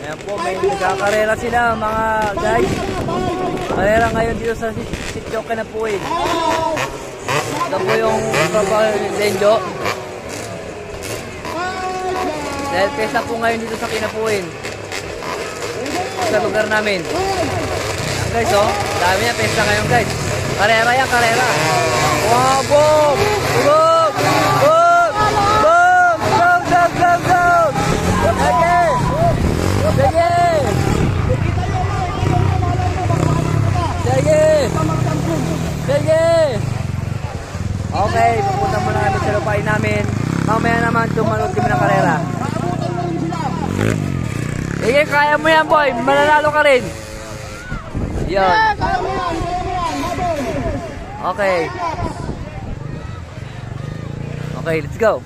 Ayan po, may nagkakarera sila mga guys. Karera ngayon dito sa Sitio Kinapuin. Ito po yung Lenjo. Dahil pesta po ngayon dito sa Kinapuin. Sa lugar namin. Ayan guys, oh. Dami niya pesta ngayon guys. Karera yan, karera. Wow, boom! Boom! Boom! Boom! Boom! Boom! Boom! Boom! Sige! Sige! Sige! Sige! Okay, pupunta muna kami sa lupain namin. Mamaya naman tumalog kami ng karera. Sige, kaya mo yan boy. Mananalo ka rin. Yan. Okay. Okay, let's go.